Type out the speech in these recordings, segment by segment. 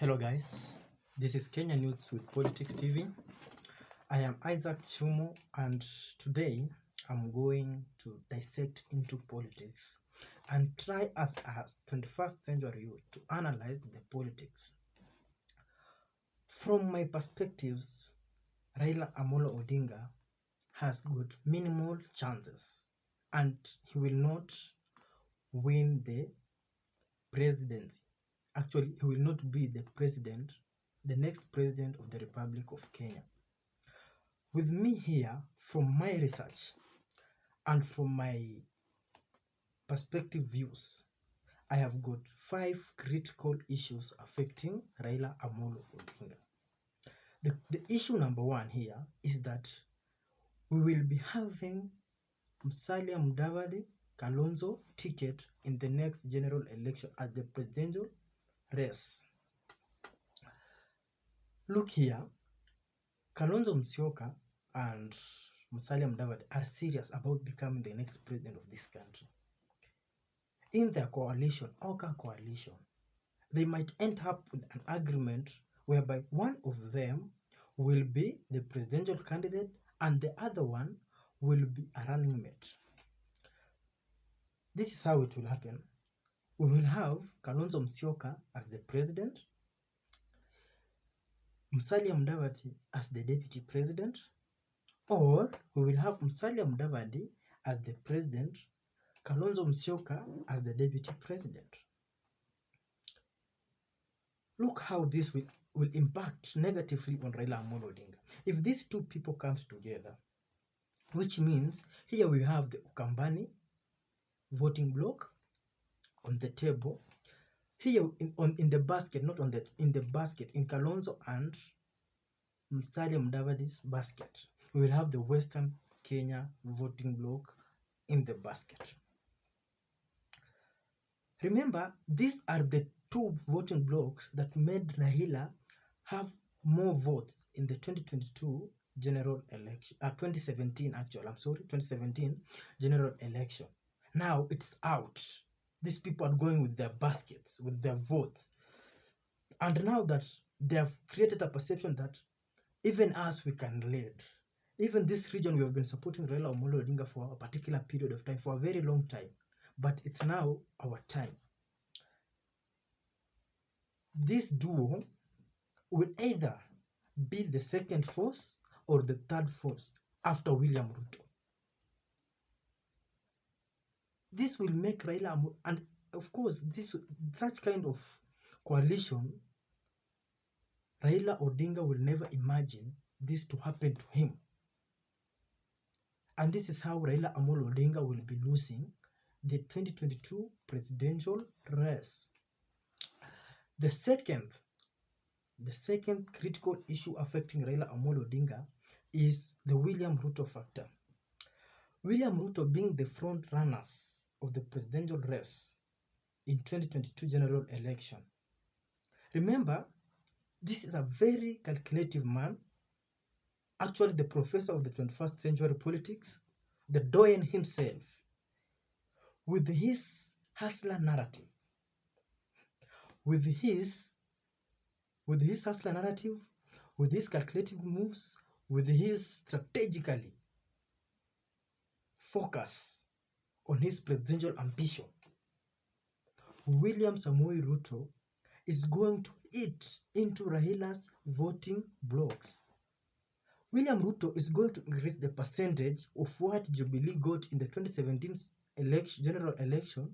Hello guys, this is Kenya News with Politics TV. I am Isaac Chumo and today I'm going to dissect into politics and try as a 21st century youth to analyze the politics. From my perspectives, Raila Amolo Odinga has got minimal chances and he will not win the presidency. Actually, he will not be the president, the next president of the Republic of Kenya. With me here, from my research and from my perspective views, I have got 5 critical issues affecting Raila Amolo Odinga. The issue number 1 here is that we will be having Musalia Mudavadi Kalonzo ticket in the next general election as the presidential race. Look here, Kalonzo Musyoka and Musalia Mudavadi are serious about becoming the next president of this country. In their coalition, Oka coalition, they might end up with an agreement whereby one of them will be the presidential candidate and the other one will be a running mate. This is how it will happen. We will have Kalonzo Musyoka as the president, Musalia Mudavadi as the deputy president, or we will have Musalia Mudavadi as the president, Kalonzo Musyoka as the deputy president. Look how this will impact negatively on Raila Amolo Odinga. If these two people come together, which means here we have the Ukambani voting block on the table, here in the basket, not on the, in the basket, in Kalonzo and Musalia Mudavadi's basket, we will have the Western Kenya voting block in the basket. Remember, these are the two voting blocks that made Raila have more votes in the 2022 general election, 2017 actually, 2017 general election. Now it's out. These people are going with their baskets, with their votes. And now that they have created a perception that even us, we can lead. Even this region, we have been supporting Raila Amolo Odinga for a particular period of time, for a very long time. But it's now our time. This duo will either be the second force or the third force after William Ruto. This will make Raila, and of course, such kind of coalition, Raila Odinga will never imagine this to happen to him. And this is how Raila Amolo Odinga will be losing the 2022 presidential race. The second critical issue affecting Raila Amolo Odinga is the William Ruto factor. William Ruto being the front runners of the presidential race in 2022 general election. Remember, this is a very calculative man, actually the professor of the 21st century politics, the doyen himself, with his hustler narrative, with his hustler narrative, with his calculative moves, with his strategically focus on his presidential ambition, William Samoei Ruto is going to eat into Raila's voting blocks. William Ruto is going to increase the percentage of what Jubilee got in the 2017 general election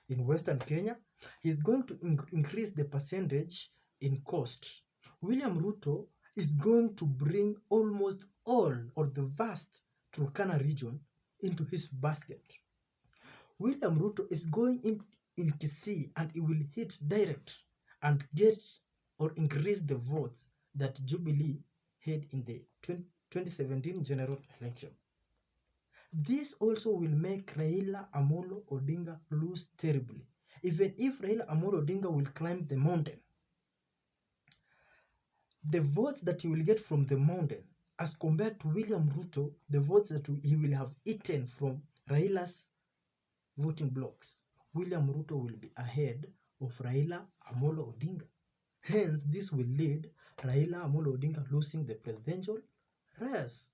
in Western Kenya. He's going to increase the percentage in cost. William Ruto is going to bring almost all or the vast Turkana region into his basket. William Ruto is going in Kisii and he will hit direct and get or increase the votes that Jubilee had in the 2017 general election. This also will make Raila Amolo Odinga lose terribly. Even if Raila Amolo Odinga will climb the mountain, the votes that he will get from the mountain as compared to William Ruto, the votes that he will have eaten from Raila's voting blocks, William Ruto will be ahead of Raila Amolo Odinga. Hence, this will lead Raila Amolo Odinga losing the presidential race.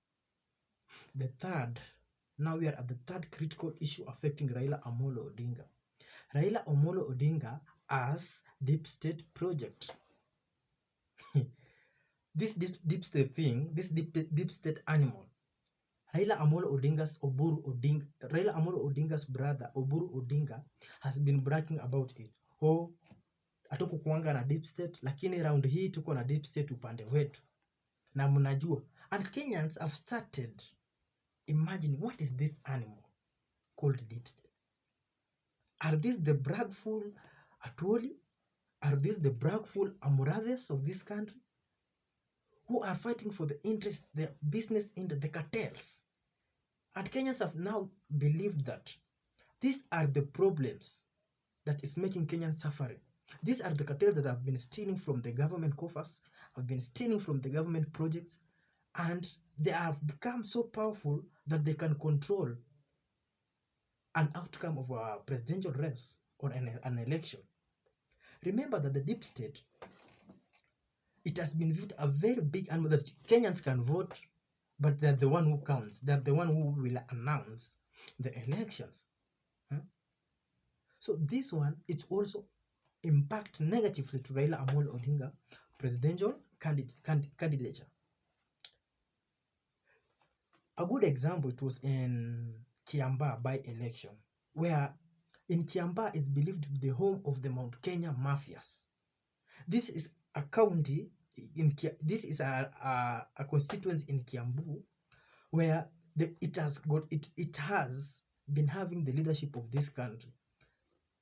The third, now we are at the third critical issue affecting Raila Amolo Odinga. Raila Amolo Odinga as deep state project. This deep state thing, this deep state animal, Raila Amolo Odinga's brother Oburu Odinga has been bragging about it. Oh, hatukukuanga na deep state, lakini round hii tuko na deep state upande wetu. Na mnajua, and Kenyans have started imagining, what is this animal called deep state? Are these the bragful Atwoli? Are these the bragful Amuradhes of this country? Who are fighting for the interests, the business in the cartels? And Kenyans have now believed that these are the problems that is making Kenyans suffering. These are the cartels that have been stealing from the government coffers, have been stealing from the government projects, and they have become so powerful that they can control an outcome of a presidential race or an election. Remember that the deep state, it has been viewed a very big animal that Kenyans can vote, but they're the one who counts. They're the one who will announce the elections. So this one, it also impact negatively to Raila Amolo Odinga presidential candidature. A good example, it was in Kiambaa by-election, where in Kiambaa it's believed to be the home of the Mount Kenya mafias. This is a county this is a constituency in Kiambu where it has been having the leadership of this country.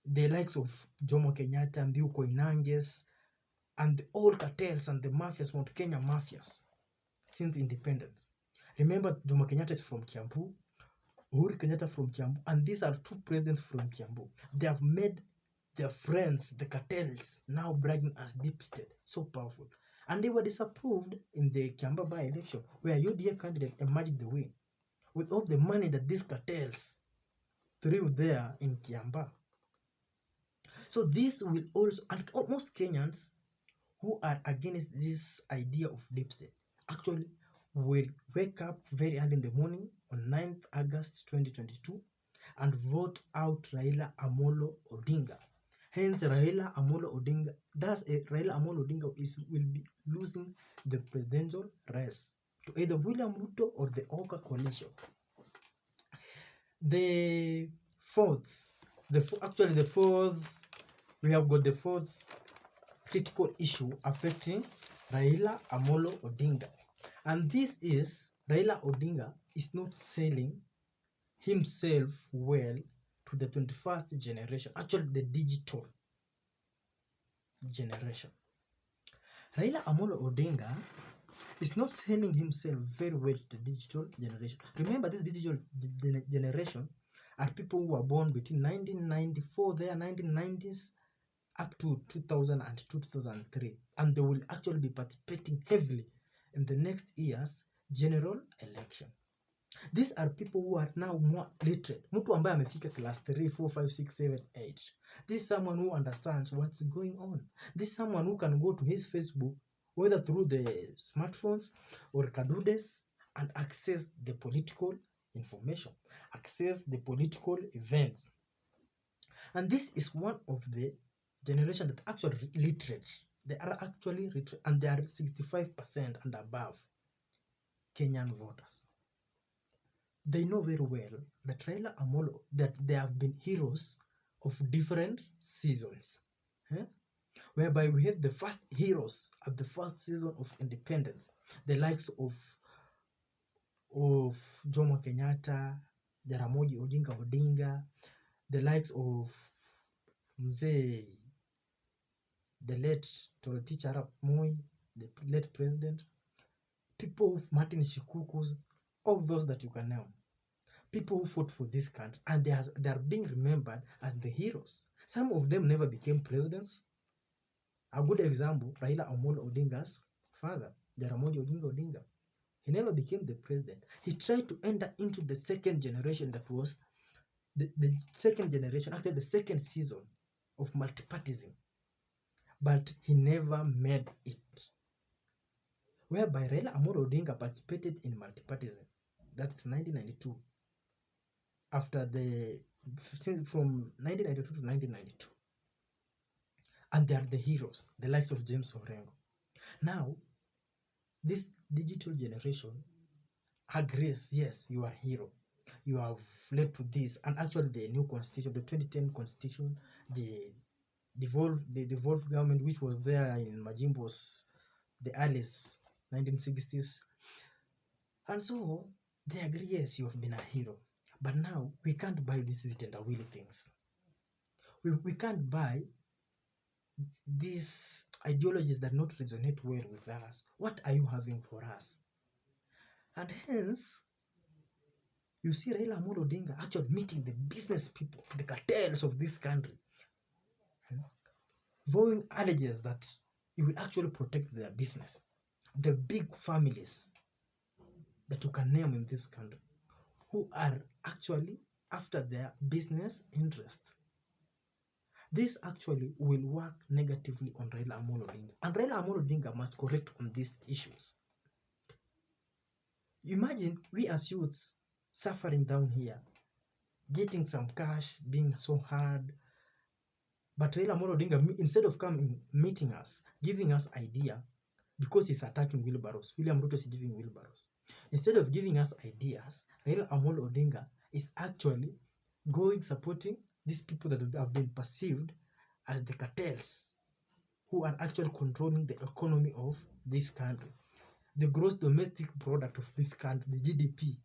The likes of Jomo Kenyatta, Mbiu Koinanges, and all cartels and the mafias, Mount Kenya mafias, since independence. Remember, Jomo Kenyatta is from Kiambu, Uhuru Kenyatta from Kiambu, and these are two presidents from Kiambu. They have made their friends, the cartels, now bragging as deep state, so powerful. And they were disapproved in the Kiambaa by-election, where UDA candidate emerged the win, with all the money that these cartels threw there in Kiambaa. So this will also, and most Kenyans who are against this idea of deep state actually will wake up very early in the morning on 9th August 2022 and vote out Raila Amolo Odinga. Hence, Raila Amolo Odinga will be losing the presidential race to either William Ruto or the Oka coalition. We have got the fourth critical issue affecting Raila Amolo Odinga. And this is, Raila Odinga is not selling himself well to the 21st generation, actually the digital generation. Raila Amolo Odinga is not selling himself very well to the digital generation. Remember, this digital generation are people who were born between 1994, 1990s, up to 2000 and 2003, and they will actually be participating heavily in the next year's general election. These are people who are now more literate. Mtu ambaye amefika class 3, 4, 5, 6, 7, 8. This is someone who understands what's going on. This is someone who can go to his Facebook, whether through the smartphones or Kadudes, and access the political information, access the political events. And this is one of the generation that actually literate. They are actually literate, and they are 65% and above Kenyan voters. They know very well that Raila Amolo, that they have been heroes of different seasons. Whereby we have the first heroes at the first season of independence, the likes of Jomo Kenyatta, Jaramogi Odinga Odinga, the likes of Mzee, the late teacher Arap Moi, the late president, people of Martin Shikuku's, all those that you can name, people who fought for this country, and they are being remembered as the heroes. Some of them never became presidents. A good example, Raila Amolo Odinga's father, Jaramogi Odinga Odinga. He never became the president. He tried to enter into the second generation, that was the second generation after the second season of multipartyism. but he never made it. Whereby Raila Amolo Odinga participated in multipartyism. That's 1992. After from 1992 to 1992. And they are the heroes, the likes of James Orengo. Now, this digital generation agrees, yes, you are a hero. You have led to this. And actually the new constitution, the 2010 constitution, the devolved government, which was there in Majimbo's the early 1960s. And so they agree, yes, you have been a hero. But now we can't buy these tender willy things. We can't buy these ideologies that not resonate well with us. What are you having for us? And hence, you see Raila Amolo Odinga actually meeting the business people, the cartels of this country, vowing allegiance that he will actually protect their business, the big families that you can name in this country, who are actually after their business interests. This actually will work negatively on Raila Amolo Odinga. And Raila Amolo Odinga must correct on these issues. Imagine we as youths suffering down here, getting some cash, being so hard. But Raila Amolo Odinga, instead of coming, meeting us, giving us idea, because he's attacking wheelbarrows, William Ruto is giving wheelbarrows. Instead of giving us ideas, Raila Amolo Odinga is actually going supporting these people that have been perceived as the cartels who are actually controlling the economy of this country, the gross domestic product of this country, the GDP.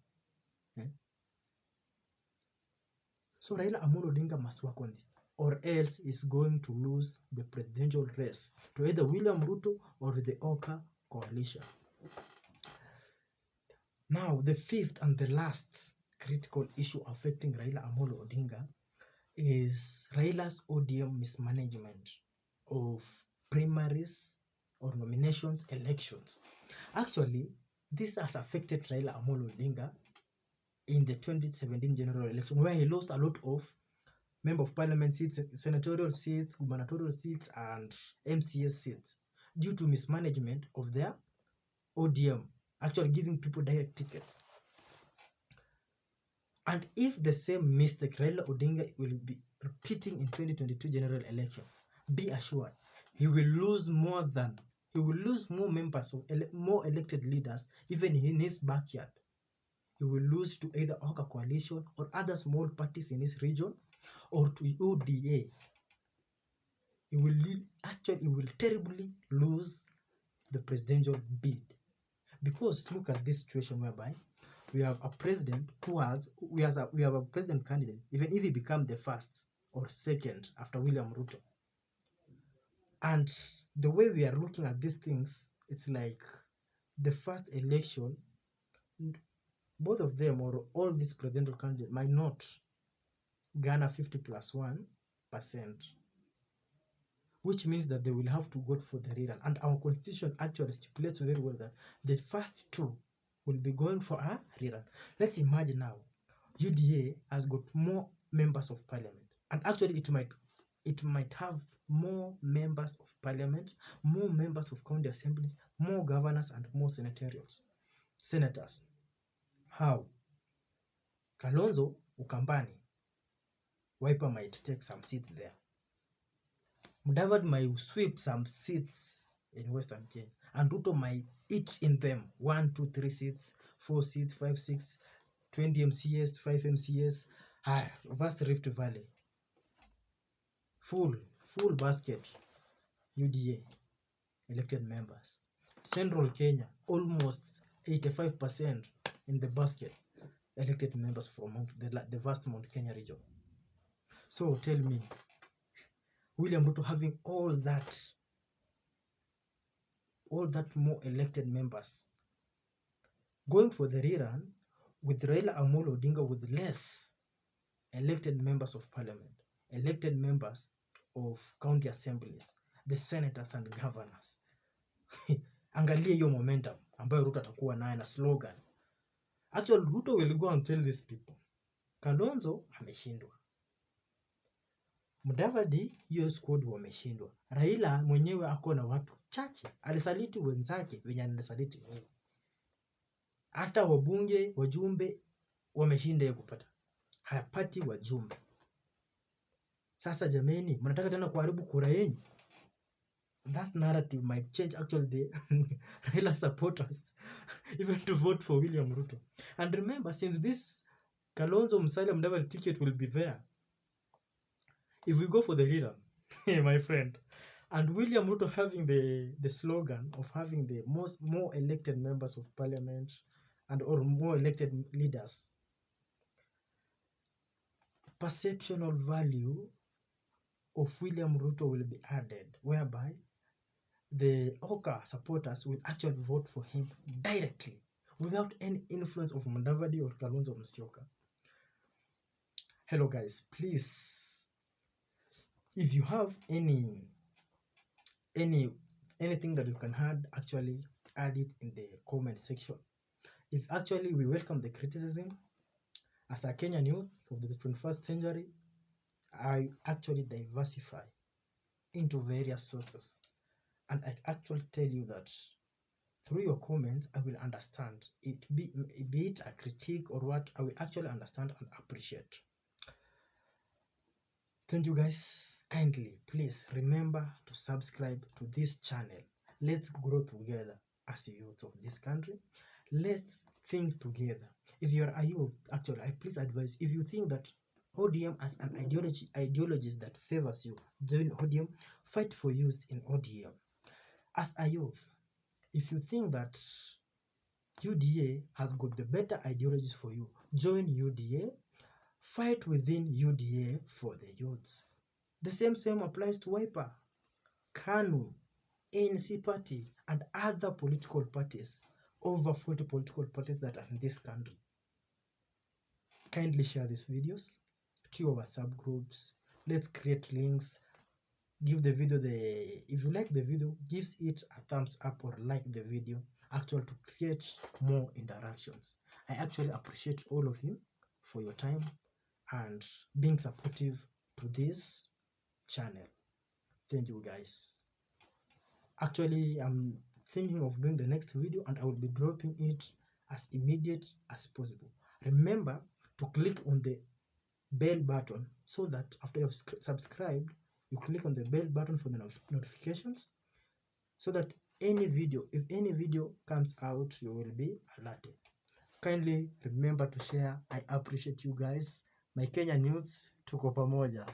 So Raila Amolo Odinga must work on this, or else is going to lose the presidential race to either William Ruto or the Oka coalition. Now, the fifth and the last critical issue affecting Raila Amolo Odinga is Raila's ODM mismanagement of primaries or nominations elections. Actually, this has affected Raila Amolo Odinga in the 2017 general election, where he lost a lot of member of parliament seats, senatorial seats, gubernatorial seats, and MCS seats due to mismanagement of their ODM, actually giving people direct tickets. And if the same mistake Raila Odinga will be repeating in 2022 general election, be assured he will lose more members of more elected leaders even in his backyard. He will lose to either Oka coalition or other small parties in his region, or to UDA. He will terribly lose the presidential bid. Because look at this situation whereby we have a president we have a president candidate, even if he becomes the first or second after William Ruto. And the way we are looking at these things, it's like the first election, both of them or all these presidential candidates might not garner 50+1%, which means that they will have to go for the rerun. And our constitution actually stipulates very well that the first two will be going for a rerun. Let's imagine now, UDA has got more members of parliament, and actually it might have more members of parliament, more members of county assemblies, more governors, and more senators. How? Kalonzo Ukambani, Wiper might take some seats there. Mudavadi might sweep some seats in Western Kenya, and Ruto might each in them 1, 2, 3 seats, 4 seats, 5, 6, 20 MCS, 5 MCS. Vast Rift Valley, full basket, UDA elected members. Central Kenya, almost 85% in the basket, elected members from the vast Mount Kenya region. So tell me, William Ruto having all that more elected members, going for the rerun with Raila Amolo Odinga with less elected members of parliament, elected members of county assemblies, the senators and governors. Angalia hiyo momentum ambayo Ruto atakuwa naye na slogan. Actually, Ruto will go and tell these people, Kalonzo ameshindwa, Mudavadi hiyo squad wameshindwa. Raila mwenyewe ako na watu chache, alisaliti wenzake wenye anasaliti wewe. Hata wabunge wajumbe wameshinda yeye kupata, hayapati wajumbe. Sasa jameni, mnataka tena kuharibu kura yenu? That narrative might change actually the Raila supporters even to vote for William Ruto. And remember, since this Kalonzo Musalia Mudavadi ticket will be there, if we go for the leader, my friend, and William Ruto having the slogan of having the more elected members of parliament and or more elected leaders, perceptional value of William Ruto will be added, whereby the Oka supporters will actually vote for him directly without any influence of Mudavadi or Kalonzo Musyoka. Hello guys, please, if you have anything that you can add, actually add it in the comment section. If actually we welcome the criticism, as a Kenyan youth of the 21st century, I actually diversify into various sources, and I actually tell you that through your comments I will understand it, be it a critique or what, I will actually understand and appreciate. Thank you guys. Kindly please remember to subscribe to this channel. Let's grow together as youths of this country. Let's think together. If you are a youth, actually I please advise, if you think that ODM as an ideology that favors you, join ODM, fight for youth in ODM. As a youth, if you think that UDA has got the better ideologies for you, join UDA, fight within UDA for the youths. The same applies to Wiper, KANU, ANC party, and other political parties, over 40 political parties that are in this country. Kindly share these videos to your WhatsApp groups. Let's create links. Give the video if you like the video, give it a thumbs up or like the video, actually to create more interactions. I actually appreciate all of you for your time and being supportive to this channel. Thank you guys. Actually, I'm thinking of doing the next video and I will be dropping it as immediate as possible. Remember to click on the bell button so that after you've subscribed, you click on the bell button for the notifications, so that if any video comes out, you will be alerted. Kindly remember to share. I appreciate you guys. My Kenya News, tuko pamoja.